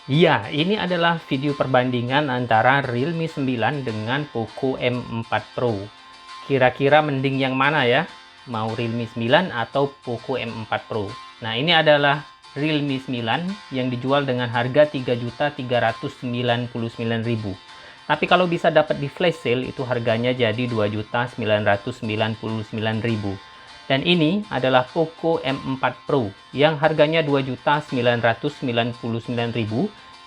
Iya, ini adalah video perbandingan antara Realme 9 dengan Poco M4 Pro. Kira-kira mending yang mana ya? Mau Realme 9 atau Poco M4 Pro? Nah, ini adalah Realme 9 yang dijual dengan harga 3.399.000. Tapi kalau bisa dapat di flash sale itu harganya jadi 2.999.000. Dan ini adalah Poco M4 Pro yang harganya 2.999.000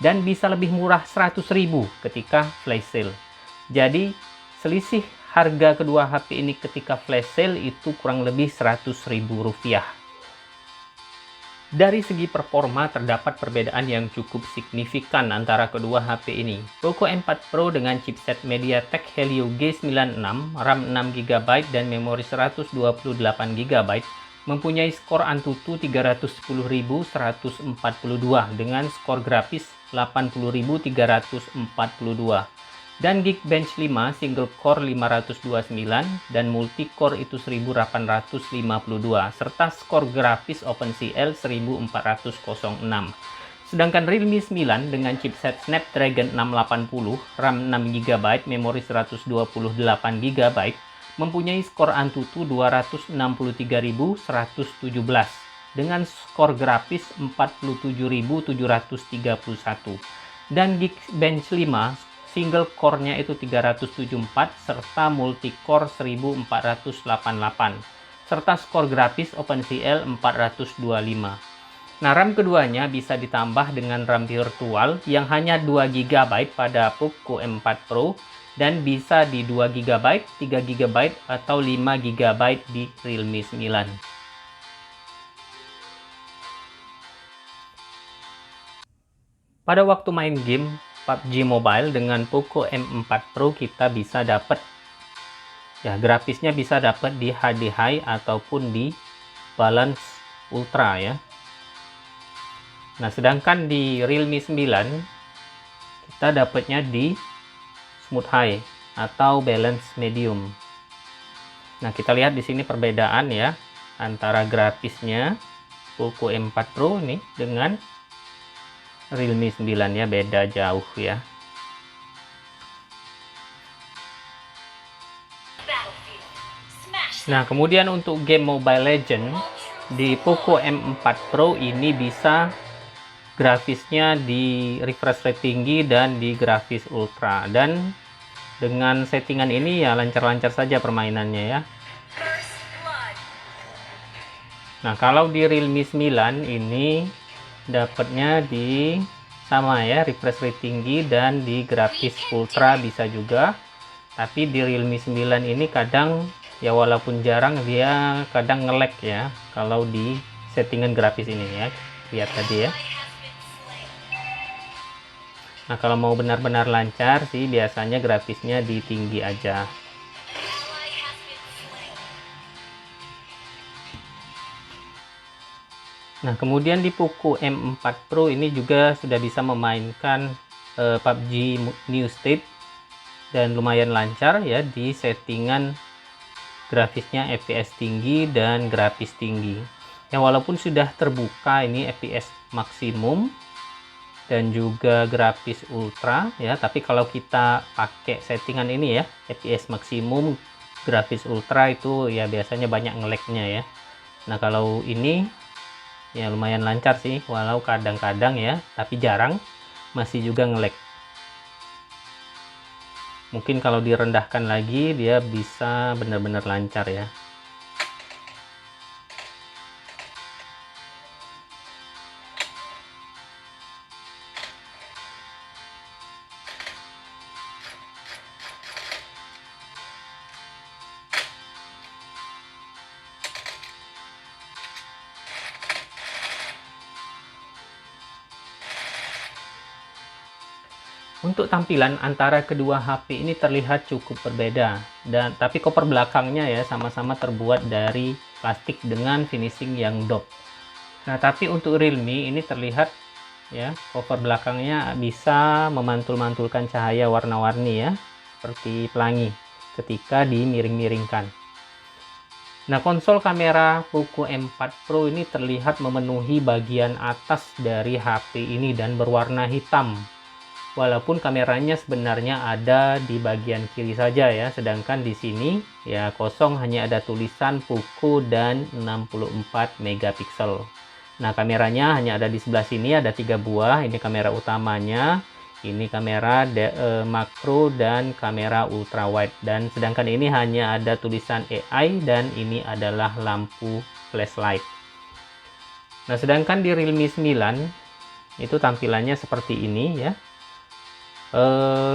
dan bisa lebih murah 100.000 ketika flash sale. Jadi selisih harga kedua HP ini ketika flash sale itu kurang lebih Rp100.000. Dari segi performa terdapat perbedaan yang cukup signifikan antara kedua HP ini. Poco M4 Pro dengan chipset MediaTek Helio G96, RAM 6GB dan memori 128GB mempunyai skor Antutu 310.142 dengan skor grafis 80.342 dan Geekbench 5 single core 529 dan multi core itu 1852 serta skor grafis OpenCL 1406. Sedangkan Realme 9 dengan chipset Snapdragon 680, RAM 6GB, memori 128GB mempunyai skor Antutu 263.117 dengan skor grafis 47.731 dan Geekbench 5 single core-nya itu 374 serta multi core 1488 serta skor grafis OpenCL 425. Nah, RAM keduanya bisa ditambah dengan RAM virtual yang hanya 2GB pada Poco M4 Pro dan bisa di 2GB, 3GB atau 5GB di Realme 9. Pada waktu main game PUBG Mobile dengan Poco M4 Pro kita bisa dapat ya grafisnya bisa dapat di HD High ataupun di Balance Ultra ya. Nah, sedangkan di Realme 9 kita dapatnya di Smooth High atau Balance Medium. Nah, kita lihat di sini perbedaan ya antara grafisnya Poco M4 Pro ini dengan Realme 9 ya, beda jauh ya. Nah, kemudian untuk game Mobile Legends di Poco M4 Pro ini bisa grafisnya di refresh rate tinggi dan di grafis ultra, dan dengan settingan ini ya lancar-lancar saja permainannya ya. Nah, kalau di Realme 9 ini dapatnya di sama ya, refresh rate tinggi dan di grafis ultra bisa juga. Tapi di Realme 9 ini kadang ya walaupun jarang dia kadang nge-lag ya kalau di settingan grafis ini ya. Lihat tadi ya. Nah, kalau mau benar-benar lancar sih biasanya grafisnya di tinggi aja. Nah, kemudian di Poco M4 Pro ini juga sudah bisa memainkan PUBG New State dan lumayan lancar ya di settingan grafisnya FPS tinggi dan grafis tinggi. Ya, walaupun sudah terbuka ini FPS maksimum dan juga grafis ultra ya, tapi kalau kita pakai settingan ini ya, FPS maksimum, grafis ultra itu ya biasanya banyak nge-lag-nya ya. Nah, kalau ini ya lumayan lancar sih, walau kadang-kadang ya, tapi jarang masih juga nge-lag. Mungkin kalau direndahkan lagi dia bisa benar-benar lancar ya. Untuk tampilan antara kedua HP ini terlihat cukup berbeda, dan tapi cover belakangnya ya sama-sama terbuat dari plastik dengan finishing yang dope. Nah, tapi untuk Realme ini terlihat ya cover belakangnya bisa memantul-mantulkan cahaya warna-warni ya, seperti pelangi ketika dimiring-miringkan. Nah, konsol kamera Poco M4 Pro ini terlihat memenuhi bagian atas dari HP ini dan berwarna hitam. Walaupun kameranya sebenarnya ada di bagian kiri saja ya, sedangkan di sini ya kosong, hanya ada tulisan Poco dan 64 megapiksel. Nah, kameranya hanya ada di sebelah sini, ada 3 buah. Ini kamera utamanya, ini kamera makro dan kamera ultrawide, dan sedangkan ini hanya ada tulisan AI dan ini adalah lampu flashlight. Nah, sedangkan di Realme 9 itu tampilannya seperti ini ya.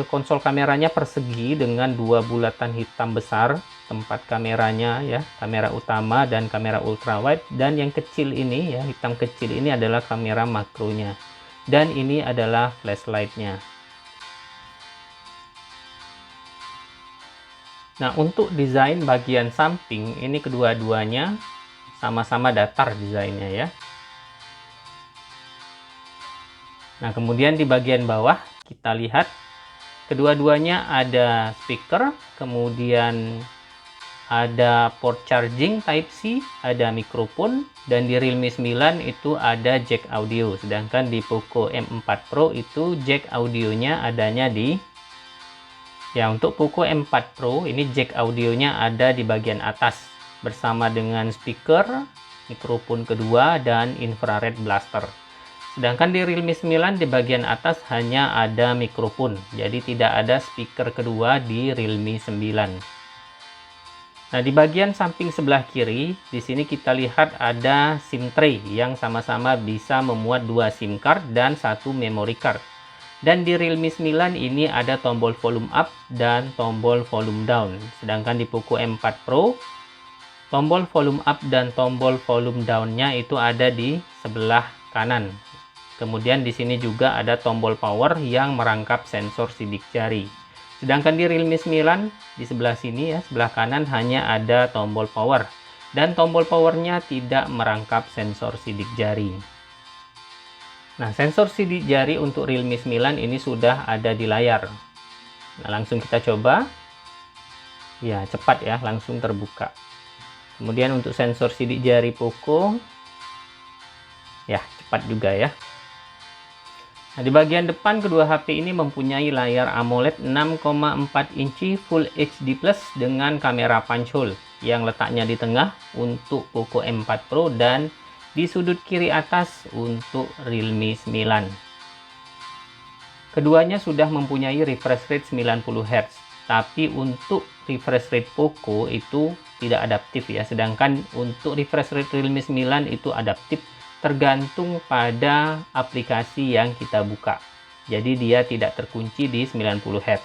Konsol kameranya persegi dengan 2 bulatan hitam besar tempat kameranya ya, kamera utama dan kamera ultrawide, dan yang kecil ini ya, hitam kecil ini adalah kamera makronya, dan ini adalah flashlightnya. Nah, untuk desain bagian samping ini kedua-duanya sama-sama datar desainnya ya. Nah, kemudian di bagian bawah kita lihat kedua-duanya ada speaker, kemudian ada port charging Type-C, ada mikrofon, dan di Realme 9 itu ada jack audio. Sedangkan di Poco M4 Pro itu jack audionya adanya di untuk Poco M4 Pro ini jack audionya ada di bagian atas bersama dengan speaker, mikrofon kedua, dan infrared blaster. Sedangkan di Realme 9 di bagian atas hanya ada mikrofon, jadi tidak ada speaker kedua di Realme 9. Nah, di bagian samping sebelah kiri, di sini kita lihat ada SIM tray yang sama-sama bisa memuat 2 SIM card dan 1 memory card. Dan di Realme 9 ini ada tombol volume up dan tombol volume down. Sedangkan di Poco M4 Pro, tombol volume up dan tombol volume down-nya itu ada di sebelah kanan. Kemudian di sini juga ada tombol power yang merangkap sensor sidik jari. Sedangkan di Realme 9 di sebelah sini ya, sebelah kanan hanya ada tombol power, dan tombol powernya tidak merangkap sensor sidik jari. Nah, sensor sidik jari untuk Realme 9 ini sudah ada di layar. Nah, langsung kita coba. Ya, cepat ya, langsung terbuka. Kemudian untuk sensor sidik jari Poco, ya cepat juga ya. Nah, di bagian depan kedua HP ini mempunyai layar AMOLED 6,4 inci Full HD Plus dengan kamera punch hole yang letaknya di tengah untuk Poco M4 Pro dan di sudut kiri atas untuk Realme 9. Keduanya sudah mempunyai refresh rate 90 Hz, tapi untuk refresh rate Poco itu tidak adaptif ya, sedangkan untuk refresh rate Realme 9 itu adaptif, tergantung pada aplikasi yang kita buka. Jadi dia tidak terkunci di 90 Hz.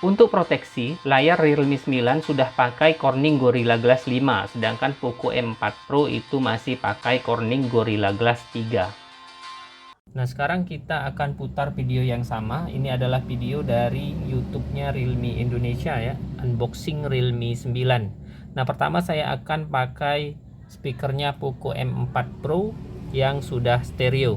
Untuk proteksi, layar Realme 9 sudah pakai Corning Gorilla Glass 5, sedangkan Poco M4 Pro itu masih pakai Corning Gorilla Glass 3. Nah, sekarang kita akan putar video yang sama. Ini adalah video dari YouTube-nya Realme Indonesia ya, unboxing Realme 9. Nah, pertama saya akan pakai speakernya Poco M4 Pro yang sudah stereo.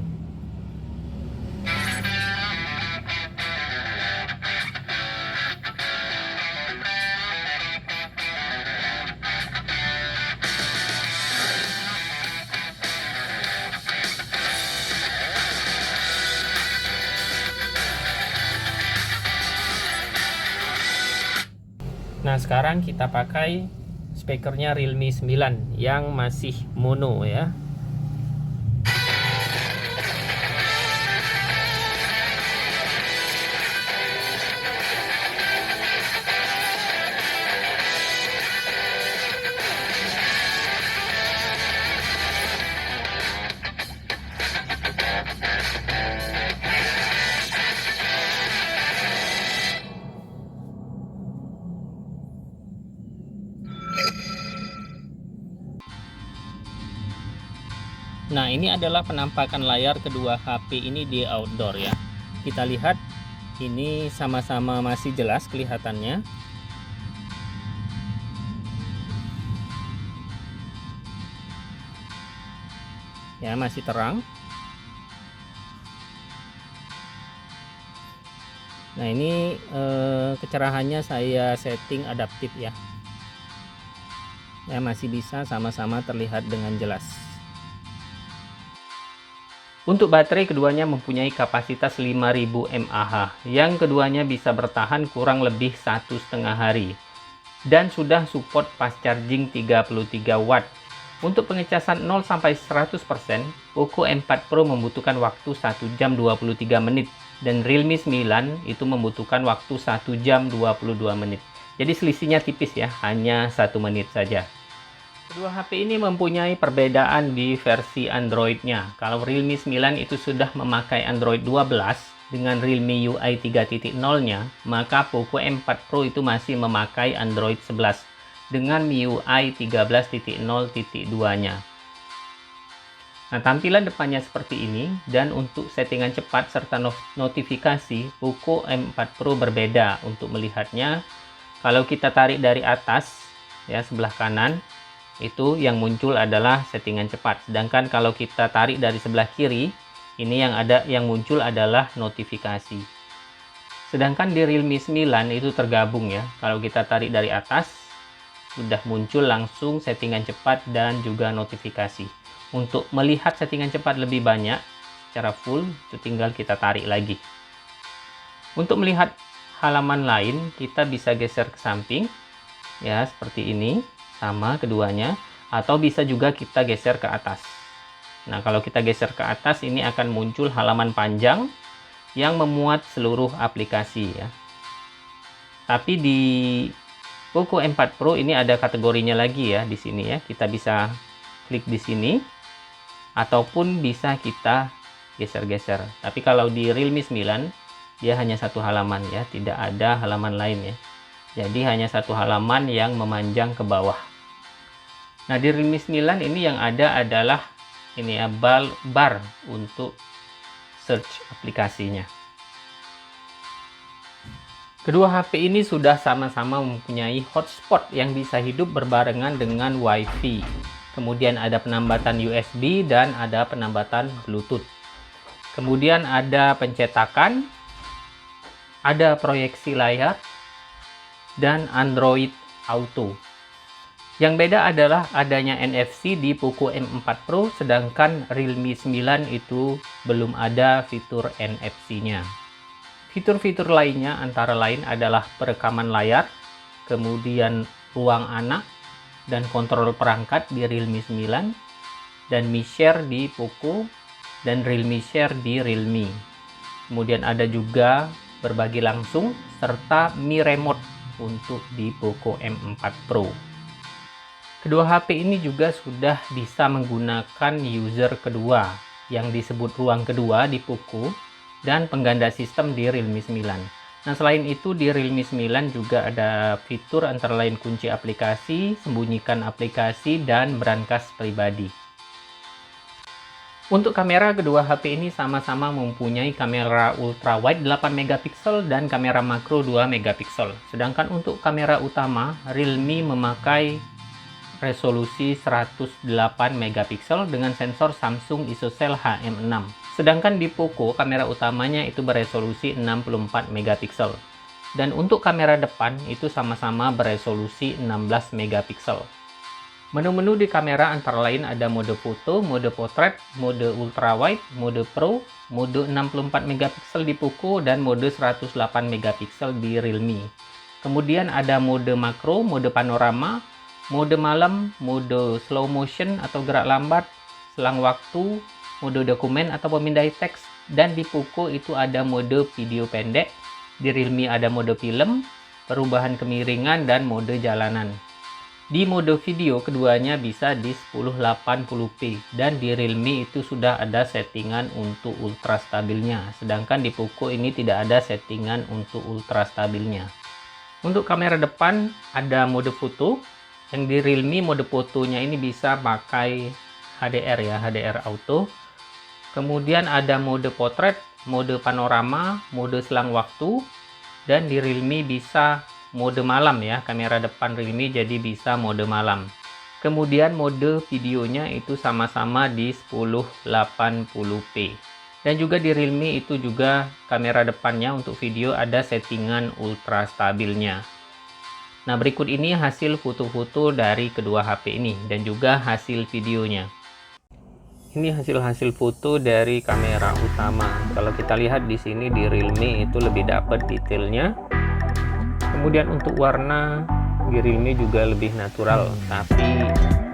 Nah, sekarang kita pakai speakernya Realme 9 yang masih mono ya. Nah, ini adalah penampakan layar kedua HP ini di outdoor ya. Kita lihat ini sama-sama masih jelas kelihatannya. Ya, masih terang. Nah, ini kecerahannya saya setting adaptif ya. Ya, masih bisa sama-sama terlihat dengan jelas. Untuk baterai, keduanya mempunyai kapasitas 5000 mAh, yang keduanya bisa bertahan kurang lebih 1,5 hari dan sudah support fast charging 33 watt. Untuk pengecasan 0-100%, Poco M4 Pro membutuhkan waktu 1 jam 23 menit dan Realme 9 itu membutuhkan waktu 1 jam 22 menit. Jadi selisihnya tipis ya, hanya 1 menit saja. Kedua HP ini mempunyai perbedaan di versi Android-nya. Kalau Realme 9 itu sudah memakai Android 12 dengan Realme UI 3.0-nya, maka Poco M4 Pro itu masih memakai Android 11 dengan MIUI 13.0.2-nya. Nah, tampilan depannya seperti ini, dan untuk settingan cepat serta notifikasi, Poco M4 Pro berbeda. Untuk melihatnya, kalau kita tarik dari atas, ya sebelah kanan, itu yang muncul adalah settingan cepat. Sedangkan kalau kita tarik dari sebelah kiri, ini yang muncul adalah notifikasi. Sedangkan di Realme 9 itu tergabung ya. Kalau kita tarik dari atas, sudah muncul langsung settingan cepat dan juga notifikasi. Untuk melihat settingan cepat lebih banyak secara full, itu tinggal kita tarik lagi. Untuk melihat halaman lain, kita bisa geser ke samping ya, seperti ini. Sama keduanya, atau bisa juga kita geser ke atas. Nah, kalau kita geser ke atas, ini akan muncul halaman panjang yang memuat seluruh aplikasi ya. Tapi di Poco M4 Pro ini ada kategorinya lagi ya di sini ya. Kita bisa klik di sini ataupun bisa kita geser-geser. Tapi kalau di Realme 9 dia hanya satu halaman ya, tidak ada halaman lain ya. Jadi hanya satu halaman yang memanjang ke bawah. Nah, di Realme 9 ini yang ada adalah ini ya, bar untuk search aplikasinya. Kedua HP ini sudah sama-sama mempunyai hotspot yang bisa hidup berbarengan dengan WiFi. Kemudian ada penambatan USB dan ada penambatan Bluetooth. Kemudian ada pencetakan, ada proyeksi layar, dan Android Auto. Yang beda adalah adanya NFC di Poco M4 Pro, sedangkan Realme 9 itu belum ada fitur NFC-nya. Fitur-fitur lainnya antara lain adalah perekaman layar, kemudian ruang anak, dan kontrol perangkat di Realme 9, dan Mi Share di Poco, dan Realme Share di Realme. Kemudian ada juga berbagi langsung, serta Mi Remote untuk di Poco M4 Pro. Kedua HP ini juga sudah bisa menggunakan user kedua yang disebut ruang kedua di Poco dan pengganda sistem di Realme 9. Nah, selain itu di Realme 9 juga ada fitur antara lain kunci aplikasi, sembunyikan aplikasi, dan brankas pribadi. Untuk kamera, kedua HP ini sama-sama mempunyai kamera ultrawide 8 megapiksel dan kamera makro 2 megapiksel. Sedangkan untuk kamera utama, Realme memakai resolusi 108 megapiksel dengan sensor Samsung ISOCELL HM6. Sedangkan di Poco, kamera utamanya itu beresolusi 64 megapiksel. Dan untuk kamera depan itu sama-sama beresolusi 16 megapiksel. Menu-menu di kamera antara lain ada mode foto, mode potret, mode ultrawide, mode pro, mode 64 megapiksel di Poco, dan mode 108 megapiksel di Realme. Kemudian ada mode makro, mode panorama, mode malam, mode slow motion atau gerak lambat, selang waktu, mode dokumen atau pemindai teks, dan di Poco itu ada mode video pendek, di Realme ada mode film, perubahan kemiringan, dan mode jalanan. Di mode video keduanya bisa di 1080p dan di Realme itu sudah ada settingan untuk ultra stabilnya, sedangkan di Poco ini tidak ada settingan untuk ultra stabilnya. Untuk kamera depan ada mode foto. Yang di Realme mode fotonya ini bisa pakai HDR ya, HDR auto. Kemudian ada mode potret, mode panorama, mode selang waktu, dan di Realme bisa mode malam ya, kamera depan Realme jadi bisa mode malam. Kemudian mode videonya itu sama-sama di 1080p. Dan juga di Realme itu juga kamera depannya untuk video ada settingan ultra stabilnya. Nah, berikut ini hasil foto-foto dari kedua HP ini dan juga hasil videonya. Ini hasil foto dari kamera utama. Kalau kita lihat di sini di Realme itu lebih dapat detailnya. Kemudian untuk warna di Realme juga lebih natural, tapi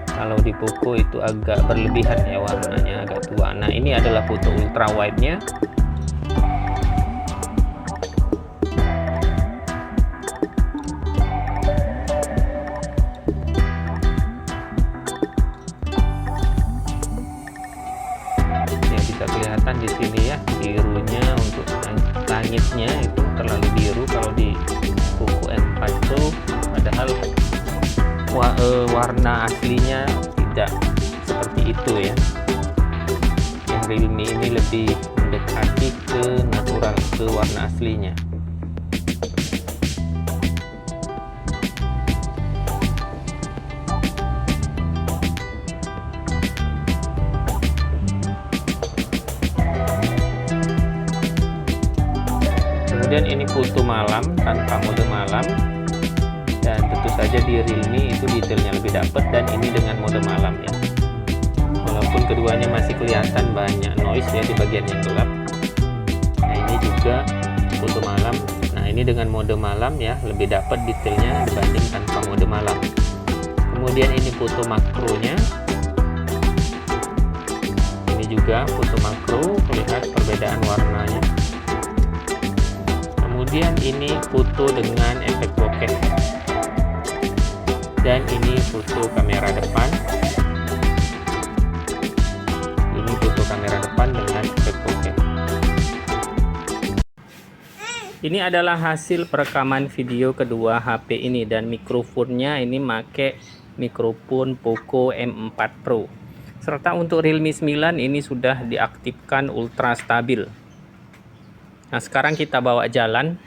kalau di Poco itu agak berlebihan ya, warnanya agak tua. Nah, ini adalah foto ultra wide-nya. Bisa kelihatan di sini ya, birunya untuk langitnya itu terlalu biru kalau di Poco M4 Pro, padahal warna aslinya tidak seperti itu ya. Yang Realme ini lebih mendekati ke natural, ke warna aslinya. Kemudian ini foto malam tanpa mode malam, dan tentu saja di Realme itu detailnya lebih dapat, dan ini dengan mode malam ya. Walaupun keduanya masih kelihatan banyak noise ya di bagian yang gelap. Nah, ini juga foto malam. Nah, ini dengan mode malam ya, lebih dapat detailnya dibanding tanpa mode malam. Kemudian ini foto makronya. Ini juga foto makro, lihat perbedaan warnanya. Kemudian ini foto dengan efek bokeh, dan ini foto kamera depan. Ini foto kamera depan dengan efek bokeh. Ini adalah hasil perekaman video kedua HP ini, dan mikrofonnya ini pakai mikrofon Poco M4 Pro. Serta untuk Realme 9 ini sudah diaktifkan ultra stabil. Nah, sekarang kita bawa jalan.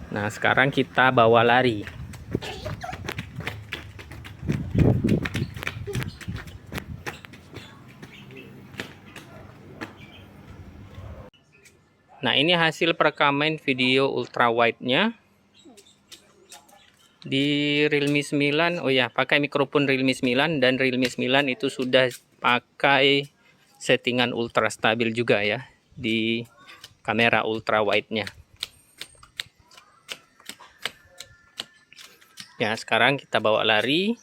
Nah, sekarang kita bawa lari. Nah, ini hasil perekaman video ultra wide-nya di Realme 9. Oh ya, pakai mikrofon Realme 9, dan Realme 9 itu sudah pakai settingan ultra stabil juga ya di kamera ultra wide-nya. Ya, sekarang kita bawa lari.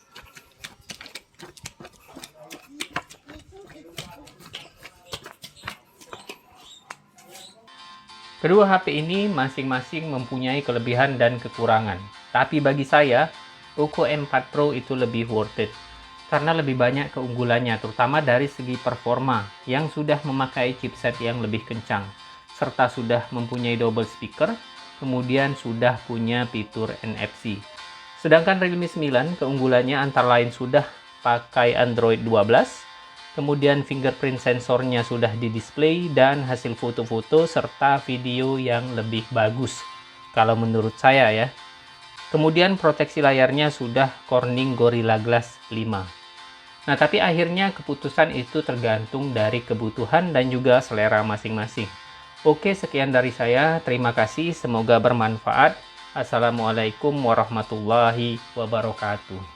Kedua HP ini masing-masing mempunyai kelebihan dan kekurangan. Tapi bagi saya, Poco M4 Pro itu lebih worth it. Karena lebih banyak keunggulannya, terutama dari segi performa, yang sudah memakai chipset yang lebih kencang, serta sudah mempunyai double speaker, kemudian sudah punya fitur NFC. Sedangkan Realme 9 keunggulannya antara lain sudah pakai Android 12, kemudian fingerprint sensornya sudah di display, dan hasil foto-foto serta video yang lebih bagus kalau menurut saya ya. Kemudian proteksi layarnya sudah Corning Gorilla Glass 5. Nah, tapi akhirnya keputusan itu tergantung dari kebutuhan dan juga selera masing-masing. Oke, sekian dari saya. Terima kasih, semoga bermanfaat. Assalamualaikum warahmatullahi wabarakatuh.